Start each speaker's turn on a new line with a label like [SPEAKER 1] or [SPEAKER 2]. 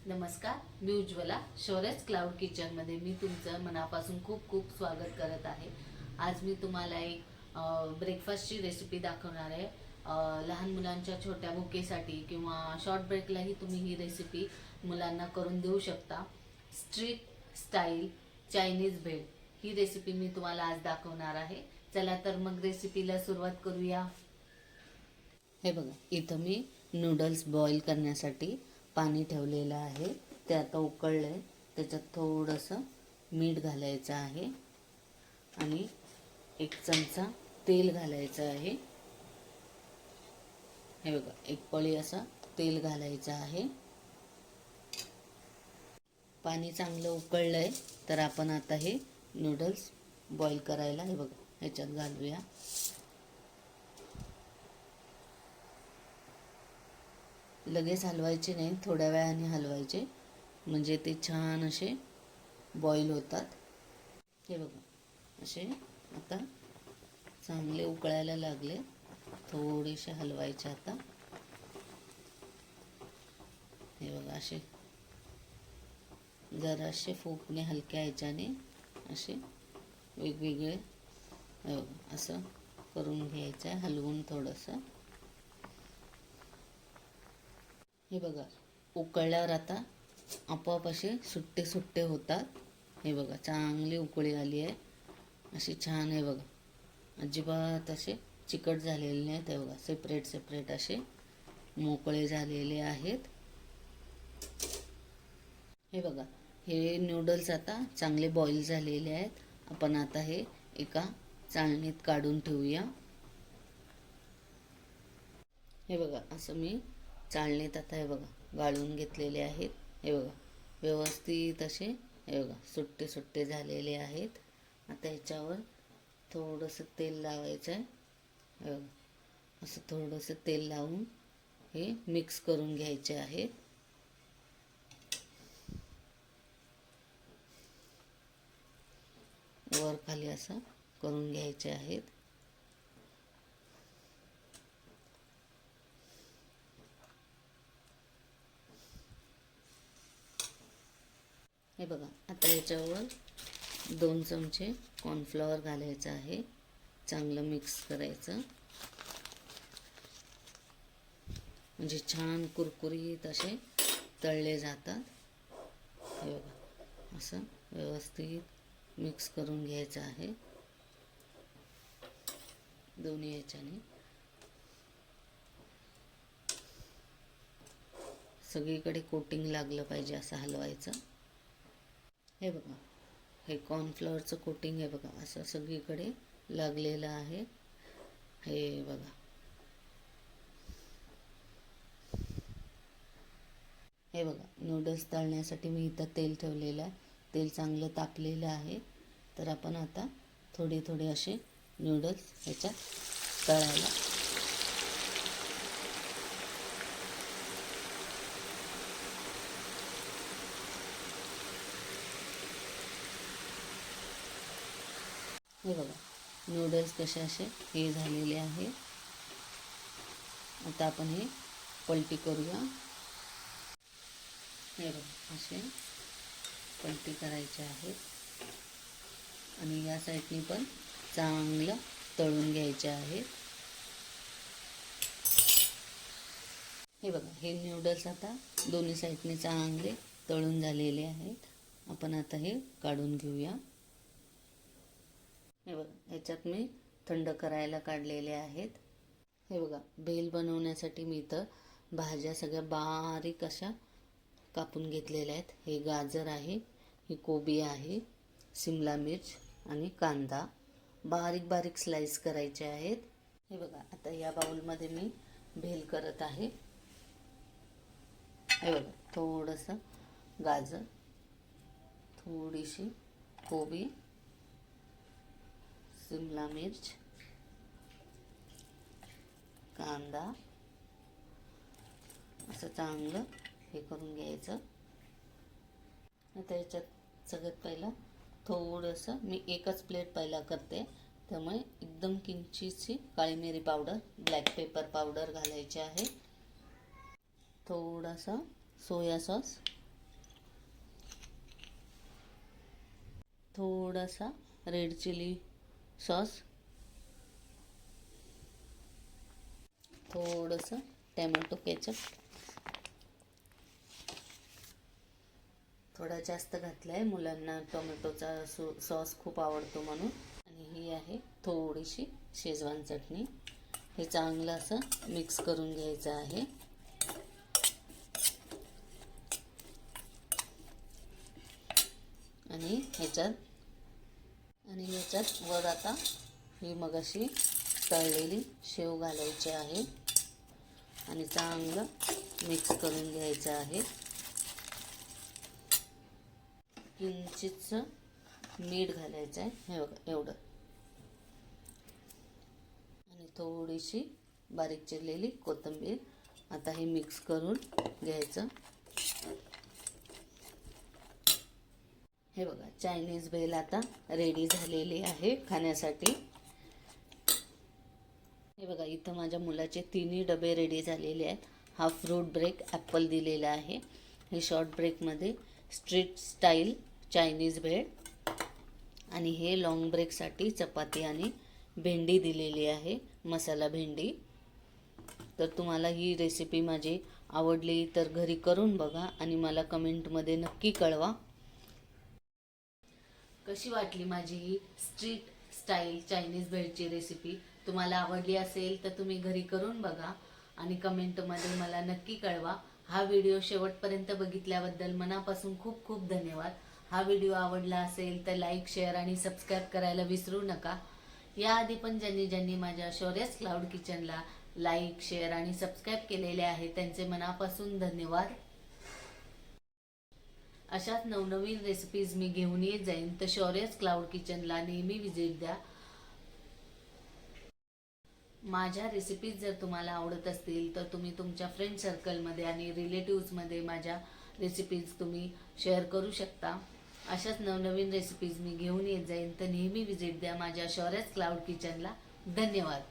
[SPEAKER 1] नमस्कार, मी उज्ज्वला शौर्यच क्लाउड किचनमध्ये मी तुमचं मनापासून खूप खूप स्वागत करत आहे। आज मी तुम्हाला एक ब्रेकफास्टची रेसिपी दाखवणार आहे। लहान मुलांच्या छोट्या भुकेसाठी किंवा शॉर्ट ब्रेकलाही तुम्ही ही रेसिपी मुलांना करून देऊ शकता। स्ट्रीट स्टाईल चायनीज भेळ ही रेसिपी मी तुम्हाला आज दाखवणार आहे। चला तर मग रेसिपीला सुरुवात करूया। हे बघा, इथं मी नूडल्स बॉईल करण्यासाठी पाणी ठेवलेलं आहे। ते आता उकळलंय। त्याच्यात थोडंसं मीठ घालायचं आहे आणि 1 चमचा तेल घालायचं आहे। हे बघा, 1 पळी असं तेल घालायचं आहे। पाणी चांगलं उकळलंय तर आपण आता हे नूडल्स बॉईल करायला हे बघा ह्याच्यात घालूया। लगेच हलवायचे नाही, थोड्या वेळाने हलवायचे म्हणजे ते छान असे बॉईल होतात। हे बघा, असे आता चांगले उकळायला लागले, थोडेसे हलवायचे आता। हे बघा, असे जरासे फुकणे हलक्या ह्याच्याने असे वेगवेगळे असं करून घ्यायचं आहे, हलवून थोडंसं। हे बघा, उकळल्यावर आता आपोआप असे सुट्टे सुट्टे होतात। हे बघा, चांगली उकळी आली आहे, अशी छान आहे बघा। अजिबात असे चिकट झालेले नाहीत। हे बघा, सेपरेट सेपरेट असे मोकळे झालेले आहेत। हे बघा, हे नूडल्स आता चांगले बॉईल झालेले आहेत। आपण आता हे एका चाळणीत काढून ठेवूया। हे बघा, असं मी चाळणीत आता हे बघा गाळून घेतलेले आहेत। हे बघा, व्यवस्थित असे हे बघा सुट्टे सुट्टे झालेले आहेत। आता ह्याच्यावर थोडंसं तेल लावायचं आहे। हे बघा, असं थोडंसं तेल लावून हे मिक्स करून घ्यायचे आहे। वर खाली असं करून घ्यायचे आहेत। हे बघा, आता याच्यावर 2 चमचे कॉर्नफ्लॉवर घालायचं आहे। चांगलं मिक्स करायचं म्हणजे छान कुरकुरीत असे तळले जातात। हे बघा, असं व्यवस्थित मिक्स करून घ्यायचं आहे दोन्ही ह्याच्याने। सगळीकडे कोटिंग लागलं पाहिजे असं हलवायचं। हे बघा, हे कॉर्नफ्लॉवरचं कोटिंग हे बघा असं सगळीकडे लागलेलं आहे। हे बघा, हे बघा, नूडल्स तळण्यासाठी मी इथं तेल ठेवलेलं आहे। तेल चांगलं तापलेलं आहे, तर आपण आता थोडे थोडे असे नूडल्स ह्याच्यात तळायला हे बघा, नूडल्स कसे असे हे झालेले आहे। आता आपण हे पलटी करूया। हे बघा, असे पलटी करायचे आहे आणि या साईडनी पण चांगलं तळून घ्यायचे आहे। हे बघा, हे नूडल्स आता दोन्ही साईडने चांगले तळून झालेले आहेत। आपण आता हे काढून घेऊया। हे बघा, ह्याच्यात मी थंड करायला काढलेले आहेत। हे बघा, भेल बनवण्यासाठी मी इथं भाज्या सगळ्या बारीक अशा कापून घेतलेल्या आहेत। हे गाजर आहे, ही कोबी आहे, शिमला मिर्च आणि कांदा बारीक बारीक स्लाइस करायचे आहेत। हे बघा, आता या बाउलमध्ये मी भेल करत आहे। हे बघा, थोडंसं गाजर, थोडीशी कोबी, शिमला मिर्च, कांदा असं चांगलं हे करून घ्यायचं। आता याच्यात सगळ्यात पहिला थोडंसं मी एकच प्लेट पहिला करते, त्यामुळे एकदम किंचितशी काळी मिरी पावडर, ब्लॅक पेपर पावडर घालायची आहे। थोडासा सोया सॉस थोडासा रेड चिली सॉस, थोडंसं टॅमॅटो केचप, थोडा जास्त घातला आहे, मुलांना टोमॅटोचा सॉस खूप आवडतो म्हणून. आणि ही आहे थोडीशी शेजवान चटणी. हे चांगलं असं मिक्स करून घ्यायचं आहे. आणि ह्याच्यात वर आता ही मगाशी तळलेली शेव घालायची आहे आणि चांगलं मिक्स करून घ्यायचं आहे. किंचितचं मीठ घालायचं आहे, हे बघा एवढं, आणि थोडीशी बारीक चिरलेली कोथिंबीर. आता हे मिक्स करून घ्यायचं. हे बघा चायनीज भेल आता रेडी झालेली आहे खाण्यासाठी. हे बघा इथं माझ्या मुलाचे 3ही डबे रेडी झालेले आहेत. हा फ्रूट ब्रेक ॲपल दिलेला आहे. हे शॉर्ट ब्रेकमध्ये स्ट्रीट स्टाईल चायनीज भेळ, आणि हे लॉंग ब्रेकसाठी चपाती आणि भेंडी दिलेली आहे, मसाला भेंडी. तर तुम्हाला ही रेसिपी माझी आवडली तर घरी करून बघा आणि मला कमेंटमध्ये नक्की कळवा. कशी वाटली माझी ही स्ट्रीट स्टाईल चायनीज भेळची रेसिपी. तुम्हाला आवडली असेल तर तुम्ही घरी करून बघा आणि कमेंटमध्ये मला नक्की कळवा. हा व्हिडिओ शेवटपर्यंत बघितल्याबद्दल मनापासून खूप खूप धन्यवाद. हा व्हिडिओ आवडला असेल तर लाईक, शेअर आणि सबस्क्राईब करायला विसरू नका. याआधी पण ज्यांनी माझ्या शौर्यस क्लाउड किचनला लाईक, शेअर आणि सबस्क्राईब केलेले आहे त्यांचे मनापासून धन्यवाद. अशाच नवनवीन रेसिपीज मी घेऊन येत जाईन, तर शौर्यस क्लाउड किचनला नेहमी विजिट द्या. माझ्या रेसिपीज जर तुम्हाला आवडत असतील तर तुम्ही तुमच्या फ्रेंड सर्कलमध्ये आणि रिलेटिव्समध्ये माझ्या रेसिपीज तुम्ही शेअर करू शकता. अशाच नवनवीन रेसिपीज मी घेऊन येत जाईन, तर नेहमी विजिट द्या माझ्या शौर्यस क्लाउड किचनला. धन्यवाद.